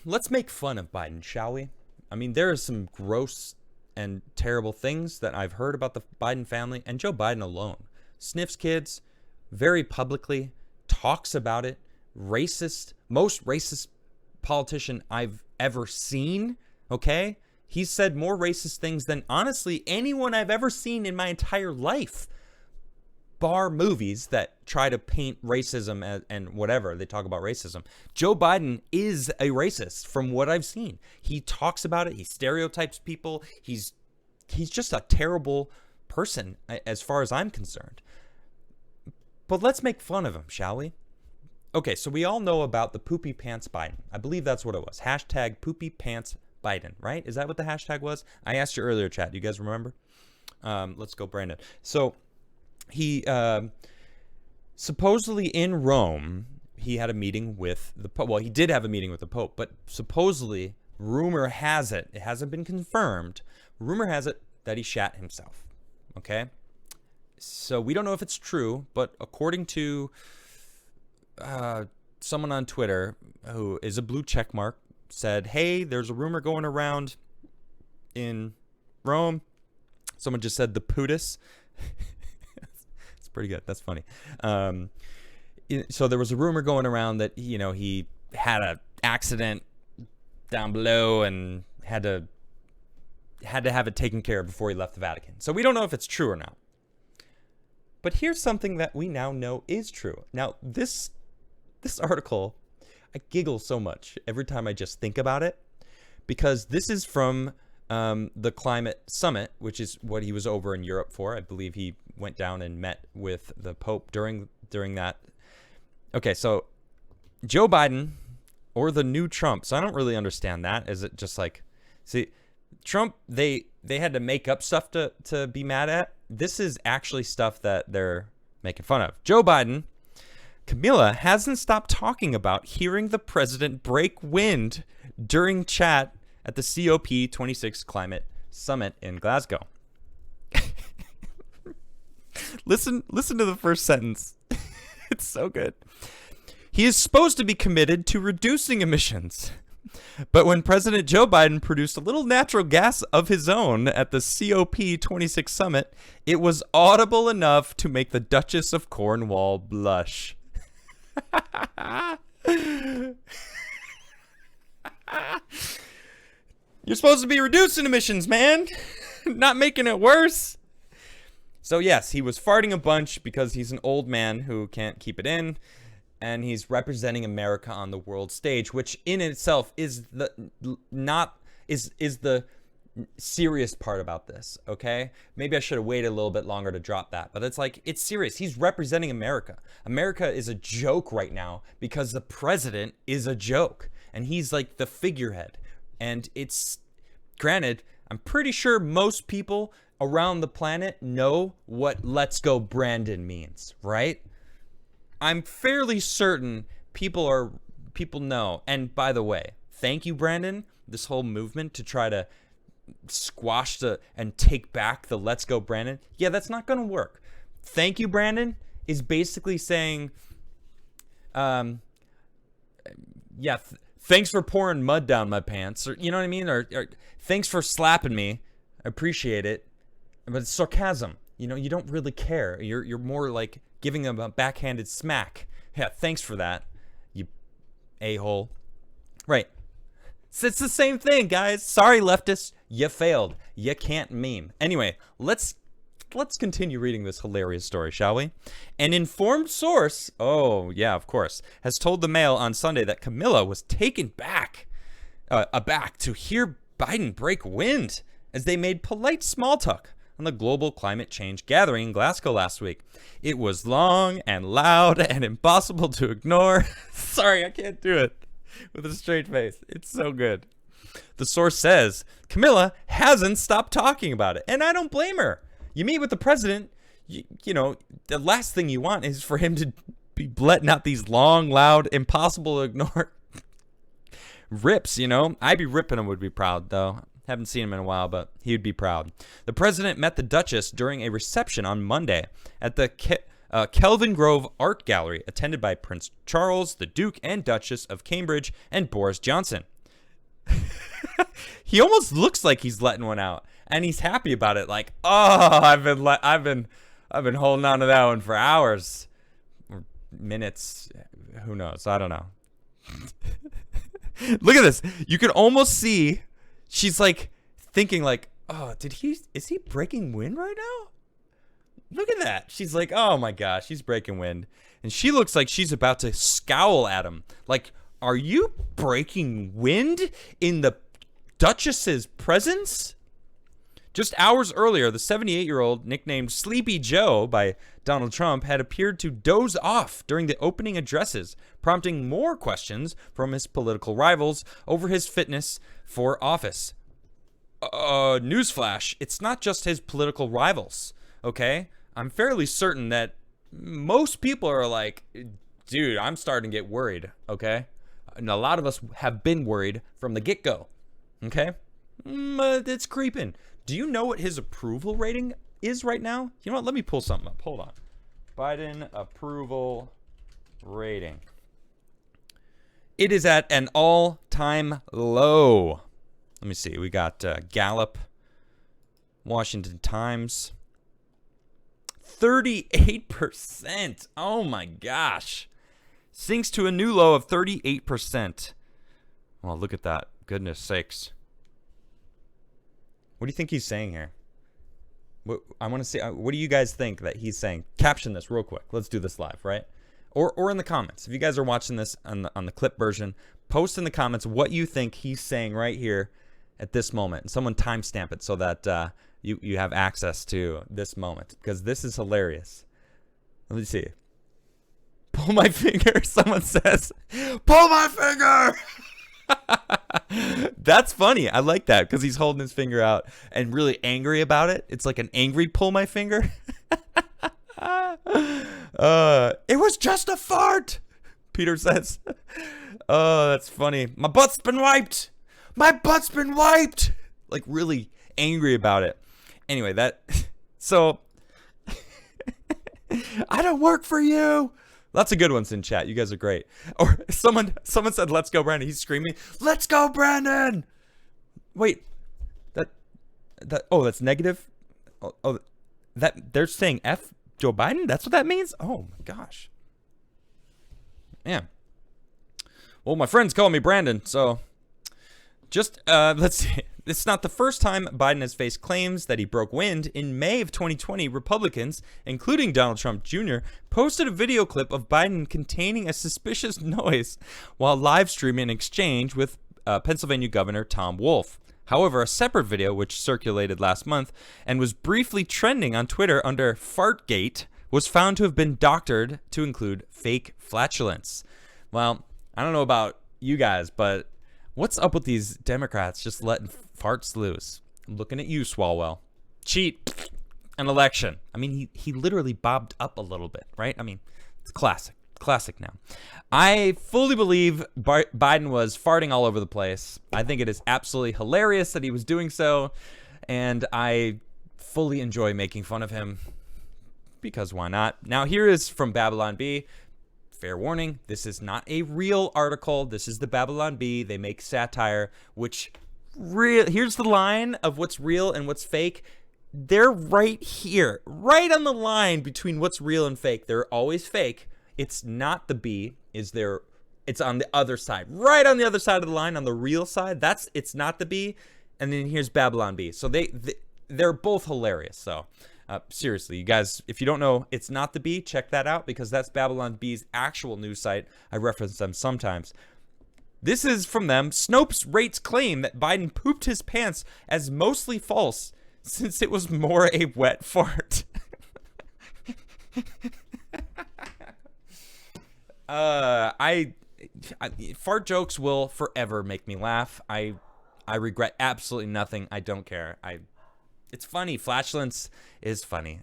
Let's make fun of Biden, shall we? I mean, there are some gross and terrible things that I've heard about the Biden family, and Joe Biden alone sniffs kids very publicly, talks about it. Most racist politician I've ever seen. Okay, he's said more racist things than honestly anyone I've ever seen in my entire life, bar movies that try to paint racism and whatever they talk about racism. Joe Biden is a racist from what I've seen. He talks about it. He stereotypes people. He's just a terrible person as far as I'm concerned. But let's make fun of him, shall we? Okay, so we all know about the poopy pants Biden. I believe that's what it was. Hashtag poopy pants Biden, right? Is that what the hashtag was? I asked you earlier, chat. Do you guys remember? Let's go, Brandon. So he supposedly in Rome, he had a meeting with the Pope. Well, he did have a meeting with the Pope, but supposedly, rumor has it, it hasn't been confirmed, rumor has it that he shat himself. Okay? So we don't know if it's true, but according to someone on Twitter who is a blue check mark said, hey, there's a rumor going around in Rome. Someone just said the pootus. It's pretty good. That's funny. So there was a rumor going around that, you know, he had an accident down below and had to have it taken care of before he left the Vatican. So we don't know if it's true or not. But here's something that we now know is true. Now, this article, I giggle so much every time I just think about it, because this is from the climate summit, which is what he was over in Europe for. I believe he went down and met with the Pope during that. Okay, so Joe Biden or the new Trump. So I don't really understand that. Is it just like, see, Trump, they had to make up stuff to be mad at. This is actually stuff that they're making fun of. Joe Biden, Camilla hasn't stopped talking about hearing the president break wind during chat at the COP26 climate summit in Glasgow. Listen to the first sentence. It's so good. He is supposed to be committed to reducing emissions. But when President Joe Biden produced a little natural gas of his own at the COP26 summit, it was audible enough to make the Duchess of Cornwall blush. You're supposed to be reducing emissions, man. Not making it worse. So yes, he was farting a bunch because he's an old man who can't keep it in. And he's representing America on the world stage, which in itself is the serious part about this, okay? Maybe I should have waited a little bit longer to drop that, but it's like, it's serious. He's representing America. America is a joke right now because the president is a joke, and he's like the figurehead. And it's, granted, I'm pretty sure most people around the planet know what "Let's Go Brandon" means, right? I'm fairly certain people know. And by the way, thank you, Brandon. This whole movement to try to squash and take back the "Let's Go Brandon." Yeah, that's not going to work. Thank you, Brandon is basically saying, thanks for pouring mud down my pants, or you know what I mean, or thanks for slapping me. I appreciate it, but it's sarcasm. You know, you don't really care. You're more like giving him a backhanded smack. Yeah, thanks for that, you a-hole. Right. It's the same thing, guys. Sorry, leftists. You failed. You can't meme. Anyway, let's continue reading this hilarious story, shall we? An informed source, oh, yeah, of course, has told the Mail on Sunday that Camilla was taken aback to hear Biden break wind as they made polite small talk on the global climate change gathering in Glasgow last week. It was long and loud and impossible to ignore. Sorry, I can't do it with a straight face. It's so good. The source says Camilla hasn't stopped talking about it, and I don't blame her. You meet with the president, you know, the last thing you want is for him to be letting out these long, loud, impossible to ignore rips, you know. I'd be ripping him, would be proud, though. Haven't seen him in a while, but he would be proud. The president met the Duchess during a reception on Monday at the Kelvin Grove Art Gallery, attended by Prince Charles, the Duke and Duchess of Cambridge, and Boris Johnson. He almost looks like he's letting one out, and he's happy about it. Like, oh, I've been holding on to that one for hours, or minutes. Who knows? I don't know. Look at this. You can almost see she's like thinking like, oh, is he breaking wind right now? Look at that. She's like, oh my gosh, he's breaking wind. And she looks like she's about to scowl at him. Like, are you breaking wind in the Duchess's presence? Just hours earlier, the 78-year-old, nicknamed Sleepy Joe by Donald Trump, had appeared to doze off during the opening addresses, prompting more questions from his political rivals over his fitness for office. Newsflash, it's not just his political rivals, okay? I'm fairly certain that most people are like, dude, I'm starting to get worried, okay? And a lot of us have been worried from the get-go, okay? It's creeping. Do you know what his approval rating is right now? You know what? Let me pull something up. Hold on. Biden approval rating. It is at an all-time low. Let me see. We got Gallup, Washington Times. 38%. Oh my gosh. Sinks to a new low of 38%. Well, look at that. Goodness sakes. What do you think he's saying here? I want to see. What do you guys think that he's saying? Caption this real quick. Let's do this live, right? Or in the comments. If you guys are watching this on the clip version, post in the comments what you think he's saying right here at this moment. And someone timestamp it so that you have access to this moment, because this is hilarious. Let me see. Pull my finger. Someone says, pull my finger. That's funny. I like that because he's holding his finger out and really angry about it. It's like an angry pull my finger. It was just a fart, Peter says. Oh, that's funny. My butt's been wiped. My butt's been wiped. Like really angry about it. Anyway, so I don't work for you. Lots of good ones in chat. You guys are great. Or someone said, "Let's go, Brandon." He's screaming, "Let's go, Brandon!" Wait, that's negative. Oh, that they're saying F Joe Biden. That's what that means. Oh my gosh. Yeah. Well, my friends call me Brandon, so just let's see. It's not the first time Biden has faced claims that he broke wind. In May of 2020, Republicans, including Donald Trump Jr., posted a video clip of Biden containing a suspicious noise while live streaming an exchange with Pennsylvania Governor Tom Wolf. However, a separate video, which circulated last month and was briefly trending on Twitter under Fartgate, was found to have been doctored to include fake flatulence. Well, I don't know about you guys, but what's up with these Democrats just letting farts loose? I'm looking at you, Swalwell. Cheat an election. I mean, he literally bobbed up a little bit, right? I mean, it's classic. Classic now. I fully believe Biden was farting all over the place. I think it is absolutely hilarious that he was doing so, and I fully enjoy making fun of him because why not? Now, here is from Babylon Bee. Fair warning, this is not a real article. This is the Babylon Bee. They make satire, which here's the line of what's real and what's fake. They're right here, right on the line between what's real and fake. They're always fake. It's not the Bee. It's on the other side, right on the other side of the line, on the real side. It's not the Bee. And then here's Babylon Bee. So they're both hilarious. So seriously, you guys, if you don't know It's Not the Bee, check that out because that's Babylon Bee's actual news site. I reference them sometimes. This is from them. Snopes rates claim that Biden pooped his pants as mostly false since it was more a wet fart. Fart jokes will forever make me laugh. I regret absolutely nothing. I don't care. It's funny. Flatulence is funny.